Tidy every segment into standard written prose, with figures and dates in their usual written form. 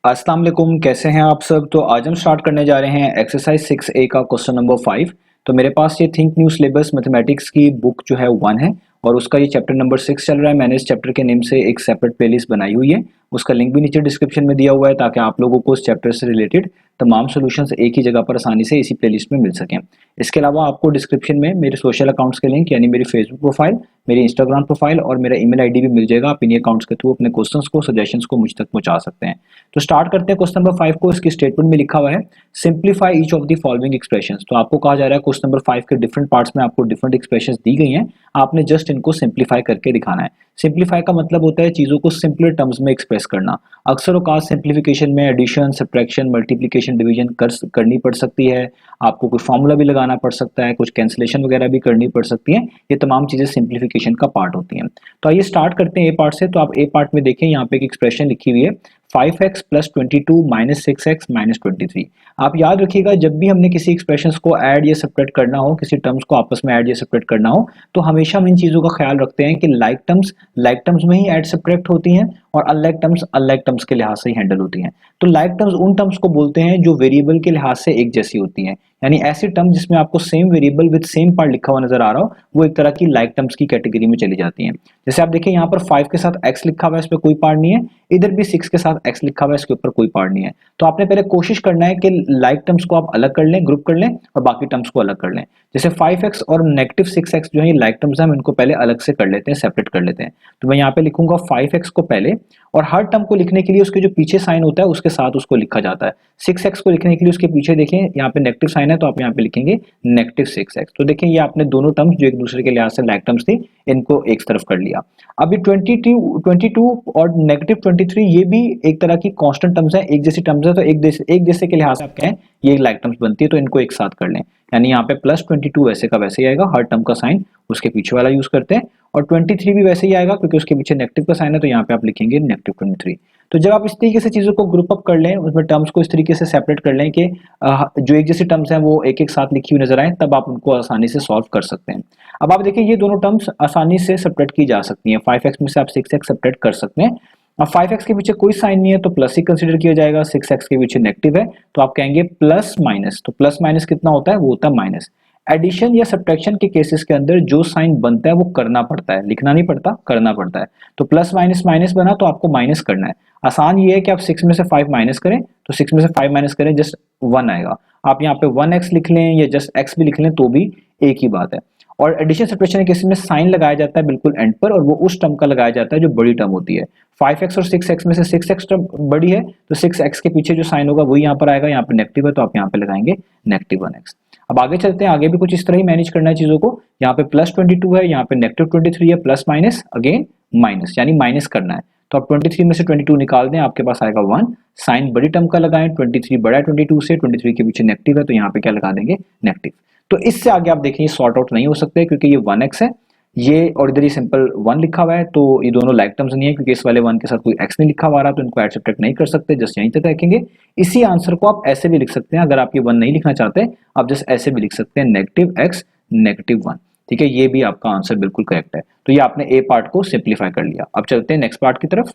अस्सलाम वालेकुम, कैसे हैं आप सब। तो आज हम स्टार्ट करने जा रहे हैं एक्सरसाइज 6A का क्वेश्चन नंबर 5। तो मेरे पास ये थिंक न्यू सिलेबस मैथमेटिक्स की बुक जो है 1 है और उसका ये चैप्टर नंबर 6 चल रहा है। मैंने इस चैप्टर के नेम से एक सेपरेट प्लेलिस्ट बनाई हुई है, उसका लिंक भी नीचे डिस्क्रिप्शन में दिया हुआ है ताकि आप लोगों को इस चैप्टर से रिलेटेड तमाम सॉल्यूशंस एक ही जगह पर आसानी से इसी प्लेलिस्ट में मिल सकें। इसके अलावा आपको डिस्क्रिप्शन में मेरे सोशल अकाउंट्स के लिंक यानी मेरी फेसबुक प्रोफाइल, मेरी इंस्टाग्राम प्रोफाइल और मेरा ईमेल आईडी भी मिल जाएगा। आप इन्हीं अकाउंट्स के थ्रू अपने क्वेश्चंस को, सजेशंस को मुझ तक पहुंचा सकते हैं। तो स्टार्ट करते हैं क्वेश्चन नंबर 5 को। इसकी स्टेटमेंट में लिखा हुआ है simplify each of the following expressions. तो आपको कहा जा रहा है क्वेश्चन नंबर 5 के डिफरेंट पार्ट्स में आपको डिफरेंट एक्सप्रेशंस दी गई हैं, आपने जस्ट इनको सिंप्लीफाई करके दिखाना है। सिंप्लीफाई का मतलब होता है चीजों को सिंपलर टर्म्स में एक्सप्रेस करना। अक्सर औकात सिंप्लीफिकेशन में एडिशन, सब्ट्रैक्शन, मल्टीप्लिकेशन, डिवीजन करनी पड़ सकती है। आपको कोई फॉर्मूला भी लगाना पड़ सकता है, कुछ कैंसिलेशन वगैरह भी करनी पड़ सकती है। ये तमाम चीजें सिंप्लीफिकेशन का पार्ट होती हैं। तो आइए स्टार्ट करते हैं ए पार्ट से। तो आप ए पार्ट में देखें, यहाँ पे एक एक्सप्रेशन लिखी हुई है 5x plus 22 minus 6x minus 23। आप याद रखिएगा, जब भी हमने किसी एक्सप्रेशंस को ऐड या सब्ट्रैक्ट करना हो, किसी टर्म्स को आपस में ऐड या सब्ट्रैक्ट करना हो, तो हमेशा हम इन चीजों का ख्याल रखते हैं कि लाइक टर्म्स में ही ऐड सब्ट्रैक्ट होती हैं और अनलाइक टर्म्स के लिहाज से ही हैंडल होती हैं। तो लाइक टर्म्स उन टर्म्स को बोलते हैं जो वेरिएबल के लिहाज से एक जैसी होती हैं, यानी ऐसी टर्म जिसमें आपको same variable with same part लिखा हुआ नजर आ रहा हो, वो एक तरह की लाइक टर्म्स की कैटेगरी में चली जाती हैं। जैसे आप देखें, यहाँ पर 5 के साथ x लिखा हुआ है, इस पर कोई पार्ट नहीं है। इधर भी 6 के साथ x लिखा हुआ है, इसके ऊपर कोई पार्ट नहीं है। तो आपने पहले कोशिश करना है कि लाइक टर्म्स को आप अलग कर लें, ग्रुप कर लें और बाकी टर्म्स को अलग कर लें। जैसे 5x और नेगेटिव 6x जो है ये लाइक टर्म्स हैं, हम इनको पहले अलग से कर लेते हैं, सेपरेट कर लेते हैं। तो मैं यहाँ पे लिखूंगा 5x को पहले, और हर टर्म को लिखने के लिए उसके जो पीछे साइन होता है उसके साथ उसको लिखा जाता है। 6x को लिखने के लिए उसके पीछे देखें, यहाँ पे नेगेटिव साइन है तो आप यहाँ पे लिखेंगे नेगेटिव 6x। तो देखें, ये आपने दोनों टर्म्स जो एक दूसरे के लिहाज से लाइक टर्म्स थी, इनको एक तरफ कर लिया। अभी 22 और नेगेटिव 23 ये भी एक तरह की कांस्टेंट टर्म्स है, एक जैसी टर्म्स है। तो एक जैसे के लिहाज से आप कहें ये लाइक टर्म्स बनती है, तो इनको एक साथ कर लें। यानी यहाँ पे प्लस 22 वैसे का वैसे ही आएगा, हर टर्म का साइन उसके पीछे वाला यूज करते हैं, और 23 भी वैसे ही आएगा क्योंकि उसके पीछे नेगेटिव का साइन है, तो यहाँ पे आप लिखेंगे नेगेटिव 23। तो जब आप इस तरीके से चीजों को ग्रुप अप कर लें, उसमें टर्म्स को इस तरीके से सेपरेट कर लें कि जो एक जैसी टर्म्स हैं वो एक एक साथ लिखी हुई नजर आए, तब आप उनको आसानी से सॉल्व कर सकते हैं। अब आप देखिए, ये दोनों टर्म्स आसानी से सेपरेट की जा सकती हैं। 5x में से आप 6x सेपरेट कर सकते हैं। अब 5x के पीछे कोई साइन नहीं है तो प्लस ही कंसीडर किया जाएगा, 6x के पीछे नेगेटिव है तो आप कहेंगे प्लस माइनस। तो प्लस माइनस कितना होता है, वो होता है माइनस। एडिशन या सब्ट्रैक्शन के केसेस के अंदर जो साइन बनता है वो करना पड़ता है, लिखना नहीं पड़ता, करना पड़ता है। तो प्लस माइनस माइनस बना तो आपको माइनस करना है। आसान ये है कि आप 6 में से 5 माइनस करें, तो 6 में से 5 माइनस करें, जस्ट 1 आएगा। आप यहाँ पे 1x लिख लें या जस्ट x भी लिख लें तो भी एक ही बात है। और एडिशन सब्ट्रैक्शन के केस में साइन लगाया जाता है बिल्कुल एंड पर, और वो उस टर्म का लगाया जाता है जो बड़ी टर्म होती है। 5x और 6x में से 6x टर्म बड़ी है तो 6x के पीछे जो साइन होगा वही यहाँ पर आएगा। यहाँ पे नेगेटिव है तो आप यहाँ पे लगाएंगे नेगेटिव 1x। अब आगे चलते हैं, आगे भी कुछ इस तरह ही मैनेज करना है चीजों को। यहाँ पे प्लस 22 है, यहाँ पे नेगेटिव 23 है, प्लस माइनस अगेन माइनस, यानी माइनस करना है। तो आप 23 में से 22 निकाल दें, आपके पास आएगा 1। साइन बड़ी टर्म का लगाएं, 23 बड़ा है 22 से, 23 के पीछे नेगेटिव है तो यहाँ पे क्या लगा देंगे, नेगेटिव। तो इससे आगे आप देखें सॉर्ट आउट नहीं हो सकते क्योंकि ये 1x है, ये और इधर ही सिंपल 1 लिखा हुआ है, तो ये दोनों लाइक टर्म्स नहीं है क्योंकि इस वाले 1 के साथ कोई x नहीं लिखा हुआ रहा, तो इनको ऐड सब्ट्रैक्ट नहीं कर सकते, जस्ट यहीं तक रखेंगे। इसी आंसर को आप ऐसे भी लिख सकते हैं, अगर आप ये 1 नहीं लिखना चाहते आप जस्ट ऐसे भी लिख सकते हैं नेगेटिव x नेगेटिव 1। ठीक है, ये भी आपका आंसर बिल्कुल करेक्ट है। तो ये आपने ए पार्ट को सिंप्लीफाई कर लिया। अब चलते हैं नेक्स्ट पार्ट की तरफ।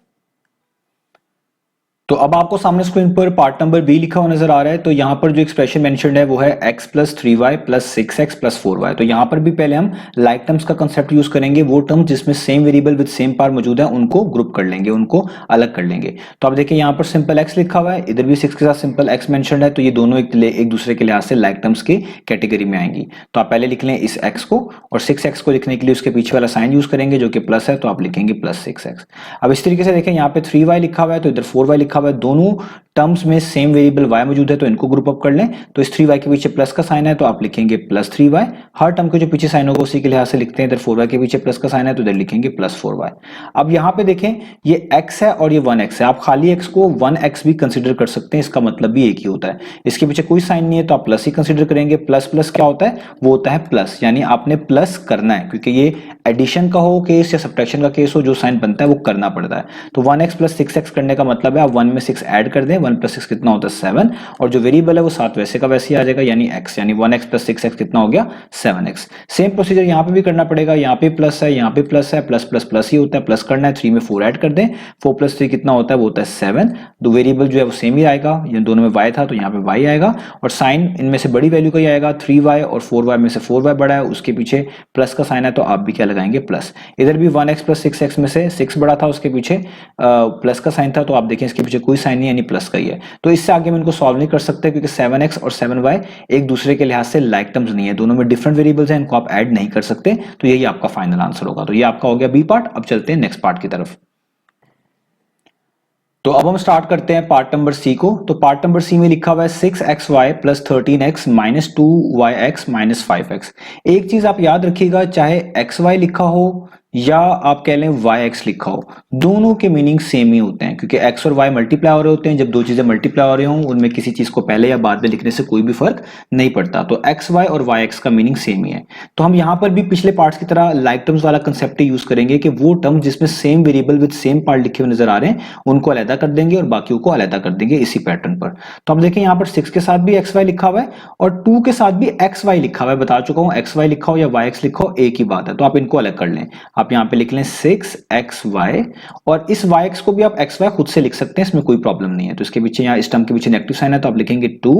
तो अब आपको सामने स्क्रीन पर पार्ट नंबर बी लिखा हुआ नजर आ रहा है। तो यहाँ पर जो एक्सप्रेशन मेंशन्ड है वो है x plus 3y plus 6x plus 4y। तो यहाँ पर भी पहले हम लाइक टर्म्स का कंसेप्ट यूज करेंगे, वो टर्म जिसमें same variable with same part मौजूद है उनको ग्रुप कर लेंगे, उनको अलग कर लेंगे। तो आप देखिए यहाँ पर सिंपल x लिखा हुआ है, इधर भी 6 के साथ सिंपल x मेंशन्ड है, तो ये दोनों एक दूसरे के लिहाज से लाइक टर्म्स की कैटेगरी में आएंगी। तो आप पहले लिख लें इस x को, और 6x को लिखने के लिए उसके पीछे वाला साइन यूज करेंगे जो कि प्लस है, तो आप लिखेंगे प्लस 6x। अब इस तरीके से देखें, यहाँ पे 3y लिखा हुआ है तो इधर 4y लिखा हुआ है, दोनों टर्म्स में सेम वेरिएबल y मौजूद है तो इनको ग्रुप अप कर लें। तो इस 3y के पीछे प्लस का साइन है तो आप लिखेंगे प्लस 3y, हर टर्म के जो पीछे साइन होगा उसी के लिहाज से लिखते हैं। इधर 4y के पीछे प्लस का साइन है तो इधर लिखेंगे प्लस 4y। अब यहाँ पे देखें, ये x है और ये 1x है, आप खाली x को 1x भी कंसिडर कर सकते हैं, इसका मतलब भी एक ही होता है। इसके पीछे कोई साइन नहीं है तो आप प्लस ही कंसिडर करेंगे। प्लस प्लस क्या होता है, वो होता है प्लस, यानी आपने प्लस करना है क्योंकि ये एडिशन का हो केस या सब्ट्रैक्शन का केस हो, जो साइन बनता है वो करना पड़ता है। तो 1x प्लस 6x करने का मतलब है आप 1 में 6 ऐड कर दें, 1 प्लस 6 कितना होता है 7, और जो वेरिएबल है वो 7 वैसे का वैसे ही आ जाएगा, यानी x, यानी 1x प्लस 6x कितना हो गया 7x। सेम प्रोसीजर यहाँ पे भी करना पड़ेगा, यहाँ पे प्लस है, यहाँ पे प्लस है, प्लस प्लस प्लस ही होता है, प्लस करना है, 3 में 4 ऐड कर दें, 4 प्लस 3 कितना होता है, वो होता है 7। तो वेरिएबल जो है वो सेम ही आएगा, ये दोनों में y था तो यहाँ पे y आएगा, और साइन इनमें से बड़ी वैल्यू का ही आएगा, 3y और 4y में से 4y बड़ा है, उसके पीछे प्लस का साइन है तो आप भी क्या लगाएंगे प्लस। इधर भी 1x प्लस 6x में से 6 बड़ा था, उसके पीछे प्लस का साइन था, तो आप देखें इसके पीछे कोई साइन नहीं यानी प्लस का ही है। तो इससे आगे हम इनको सॉल्व नहीं कर सकते क्योंकि 7x और 7y एक दूसरे के लिहाज से लाइक टर्म्स नहीं है, दोनों में डिफरेंट वेरिएबल्स हैं, इनको आप ऐड नहीं कर सकते। तो यही आपका फाइनल आंसर होगा। तो ये आपका हो गया बी पार्ट। अब चलते हैं नेक्स्ट पार्ट की तरफ। तो अब हम स्टार्ट करते हैं पार्ट नंबर सी को। तो पार्ट नंबर सी में लिखा हुआ है 6xy plus 13x minus 2yx minus 5x। एक चीज आप याद रखिएगा, चाहे xy लिखा हो या आप कह लें yx लिखा हो, दोनों के मीनिंग सेम ही होते हैं, क्योंकि x और y मल्टीप्लाई हो रहे होते हैं। जब दो चीजें मल्टीप्लाई हो रही हों उनमें किसी चीज को पहले या बाद में लिखने से कोई भी फर्क नहीं पड़ता। तो xy और yx का मीनिंग सेम ही है। तो हम यहां पर भी पिछले पार्ट्स की तरह लाइक टर्म्स वाला कंसेप्ट यूज करेंगे कि वो टर्म जिसमें same variable with same part लिखे हुए नजर आ रहे हैं उनको अलग कर देंगे और बाकियों को अलग कर देंगे इसी पैटर्न पर। तो अब देखें यहाँ पर 6 के साथ भी xy लिखा हुआ है और 2 के साथ भी xy लिखा हुआ है। बता चुका हूं xy लिखा हो या yx लिखा हो एक ही बात है। तो आप इनको अलग कर लें। आप यहाँ पे लिख लें 6xy, और इस yx को भी आप xy खुद से लिख सकते हैं, इसमें कोई प्रॉब्लम नहीं है। तो इसके पीछे यहाँ इस टर्म के पीछे नेगेटिव साइन है तो आप लिखेंगे 2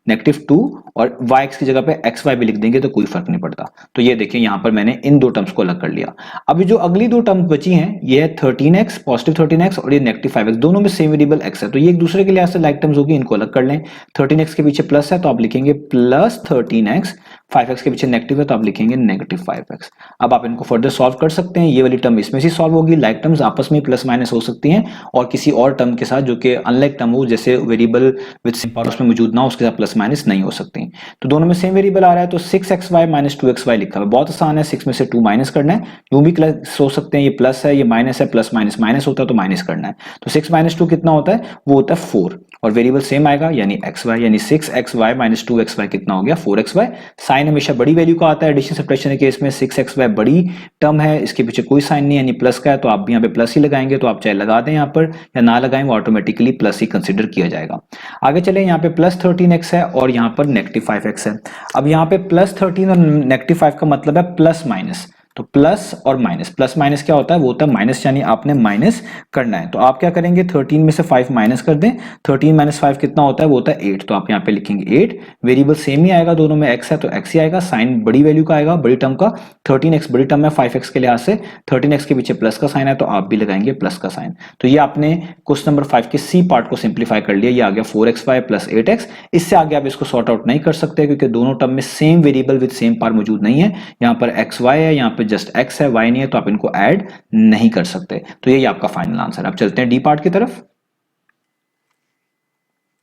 -2 और yx की जगह पे xy भी लिख देंगे तो कोई फर्क नहीं पड़ता। तो ये देखिए यहाँ पर मैंने इन दो टर्म्स को अलग कर लिया। अभी जो अगली दो टर्म्स बची हैं ये है 13x पॉजिटिव 13x और ये नेगेटिव 5x, दोनों में सेम वेरिएबल x है तो ये एक दूसरे के लिहाज से लाइक टर्म्स होगी, इनको अलग कर लें। 13x के पीछे प्लस है तो आप लिखेंगे प्लस 13x, 5x के पीछे नेगेटिव है तो आप लिखेंगे नेगेटिव 5x। अब आप इनको फर्दर सॉल्व कर सकते हैं। ये वाली टर्म इसमें से सॉल्व होगी, लाइक टर्म्स आपस में प्लस माइनस हो सकती हैं और किसी और टर्म के साथ जो कि अनलाइक टर्म हो, जैसे वेरिएबल विद सेम पार्ट उसमें मौजूद ना हो, उसके साथ प्लस माइनस नहीं हो सकती। तो दोनों में सेम वेरिएबल आ रहा है तो 6xy माइनस 2xy लिखा है, बहुत आसान है। 6 में से 2 माइनस करना है, यूं भी सोच सकते हैं ये प्लस है ये माइनस है, प्लस माइनस माइनस होता है तो माइनस करना है। तो 6 माइनस 2 कितना होता है, वो होता है 4 और वेरिएबल सेम आएगा यानी xy, यानी 6xy माइनस 2xy कितना हो गया 4xy। साइन हमेशा बड़ी वैल्यू का आता है एडिशन सब्ट्रैक्शन के केस में। 6xy बड़ी टर्म है, इसके पीछे कोई साइन नहीं यानी प्लस का है तो आप भी यहाँ पे प्लस ही लगाएंगे। तो आप चाहे लगा दें यहाँ पर या ना लगाएं, वो ऑटोमेटिकली प्लस ही कंसिडर किया जाएगा। आगे चले, यहाँ पे प्लस 13x है और यहाँ पर नेगेटिव 5x है। अब यहाँ पे प्लस 13 और नेगेटिव 5 का मतलब है प्लस माइनस। तो प्लस और माइनस, प्लस माइनस क्या होता है, वो होता है माइनस, यानी आपने माइनस करना है। तो आप क्या करेंगे 13 में से 5 माइनस कर दें। 13 माइनस 5 कितना होता है, वो होता है 8। तो आप यहाँ पे लिखेंगे 8। वेरिएबल सेम ही आएगा, दोनों में x है तो x ही आएगा। साइन बड़ी वैल्यू का आएगा, बड़ी टर्म का। 13x बड़ी टर्म है 5x के लिहाज से, 13x के पीछे प्लस का साइन है तो आप भी लगाएंगे प्लस का साइन। तो ये आपने क्वेश्चन नंबर 5 के सी पार्ट को सिंप्लीफाई कर लिया। ये आ गया 4xy प्लस 8x। इससे आगे आप इसको सॉर्ट आउट नहीं कर सकते क्योंकि दोनों टर्म में same variable with same part मौजूद नहीं है। यहाँ पर xy है, यहाँ पे जस्ट x है, y नहीं है, तो आप इनको ऐड नहीं कर सकते। तो यही आपका फाइनल आंसर है। अब चलते हैं डी पार्ट की तरफ।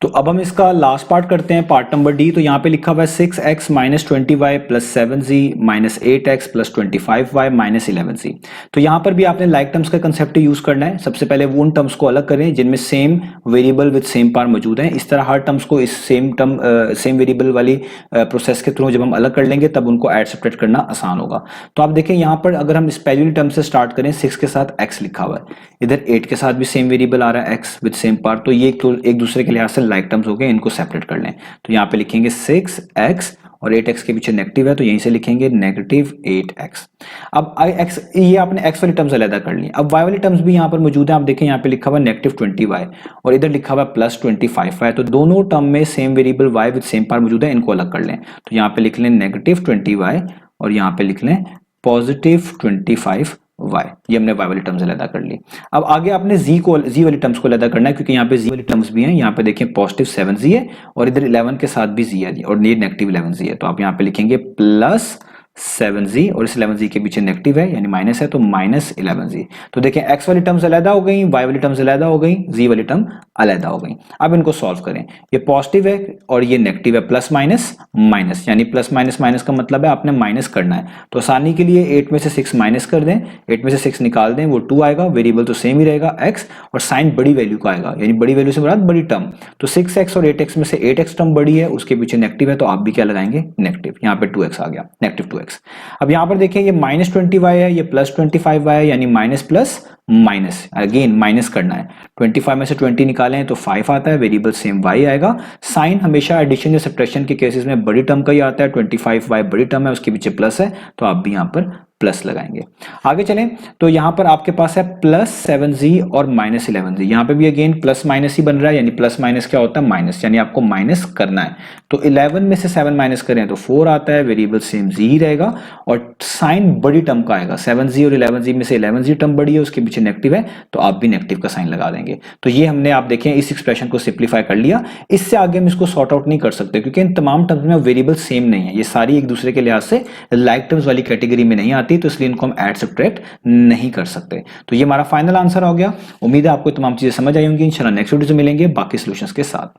तो अब हम इसका लास्ट पार्ट करते हैं, पार्ट नंबर डी। तो यहाँ पे लिखा हुआ है 6x minus 20y plus 7z minus 8x plus 25y minus 11z। तो यहाँ पर भी आपने लाइक टर्म्स का कंसेप्ट यूज करना है। सबसे पहले वो उन टर्म्स को अलग करें जिनमें same variable with same part मौजूद है। इस तरह हर टर्म्स को इस सेम वेरिएबल वाली प्रोसेस के थ्रू जब हम अलग कर लेंगे तब उनको ऐड सब्ट्रैक्ट करना आसान होगा। तो आप देखें यहाँ पर अगर हम इस पहली टर्म से स्टार्ट करें, 6 के साथ x लिखा हुआ है, इधर 8 के साथ भी सेम वेरिएबल आ रहा है x विद सेम पार्ट, तो ये एक दूसरे के लिहाज से लाइक टर्म्स हो गए, इनको सेपरेट कर लें। तो यहाँ पे लिखेंगे 6x और 8x के पीछे नेगेटिव है तो यहीं से लिखेंगे नेगेटिव 8x। अब x, ये आपने x वाली टर्म्स अलग कर ली। अब y वाली टर्म्स भी यहाँ पर मौजूद है। आप देखें यहाँ पे लिखा हुआ नेगेटिव 20y और इधर लिखा हुआ प्लस 25y। तो दोनों टर्म में same variable y with same part मौजूद है, इनको अलग कर लें। तो यहाँ पे लिख लें नेगेटिव 20y और यहाँ पे लिख लें पॉजिटिव 25y। ये हमने y वाली टर्म्स अलग कर ली। अब आगे आपने z वाली टर्म्स को अलग करना है क्योंकि यहाँ पे z वाली टर्म्स भी हैं। यहाँ पे देखिए पॉजिटिव 7z है और इधर 11 के साथ भी z है और ये नेगेटिव 11z है। तो आप यहाँ पे लिखेंगे प्लस 7z और इस 11z के पीछे नेगेटिव है यानी माइनस है तो माइनस 11z। तो देखिए x वाली टर्म्स अलग हो गई, y वाली टर्म्स अलग हो गई, z वाली टर्म अलग हो गई। अब इनको सॉल्व करें। ये पॉजिटिव है और ये नेगेटिव है, प्लस माइनस माइनस, यानी प्लस माइनस माइनस का मतलब है आपने माइनस करना है। तो आसानी के लिए 8 में से 6 माइनस कर दें, 8 में से 6 निकाल दें, वो 2 आएगा। वेरिएबल तो सेम ही रहेगा x और साइन बड़ी वैल्यू का आएगा, यानी बड़ी वैल्यू से मुराद बड़ी टर्म। तो 6x और 8x में से 8x टर्म बड़ी है, उसके पीछे नेगेटिव है तो आप भी क्या लगाएंगे नेगेटिव। यहाँ पे 2x आ गया, नेगेटिव 2x। 2x। अब यहाँ पर देखिए ये -20y है, ये +25y है, यानी minus plus minus, again minus करना है। 25 में से 20 निकालें तो 5 आता है, वेरिएबल सेम y आएगा। साइन हमेशा एडिशन या सब्ट्रैक्शन के केसेस में बड़ी टर्म का ही आता है, 25y बड़ी टर्म है, उसके पीछे प्लस है तो आप भी यहाँ पर प्लस लगाएंगे। आगे चलें तो यहां पर आपके पास है +7z और -11z। यहां पे भी अगेन प्लस माइनस ही बन रहा है, यानी प्लस माइनस क्या होता है माइनस, यानी आपको माइनस करना है। तो 11 में से 7 माइनस करें तो 4 आता है, वेरिएबल सेम z ही रहेगा और साइन बड़ी टर्म का आएगा। 7z और 11z में से 11z टर्म बड़ी है, उसके पीछे नेगेटिव है तो आप भी नेगेटिव का साइन लगा देंगे। तो ये हमने आप देखें इस एक्सप्रेशन को सिंप्लीफाई कर लिया। इससे आगे हम इसको सॉर्ट आउट नहीं कर सकते क्योंकि इन तमाम टर्म्स में वेरिएबल सेम नहीं है, ये सारी एक दूसरे के लिहाज से लाइक टर्म्स वाली कैटेगरी में नहीं आती, तो इसलिए इनको हम ऐड सब्ट्रैक्ट नहीं कर सकते। तो ये हमारा फाइनल आंसर हो गया। उम्मीद है आपको तमाम चीजें समझ आई होंगी। इंशाल्लाह नेक्स्ट वीडियो से मिलेंगे बाकी सॉल्यूशंस के साथ।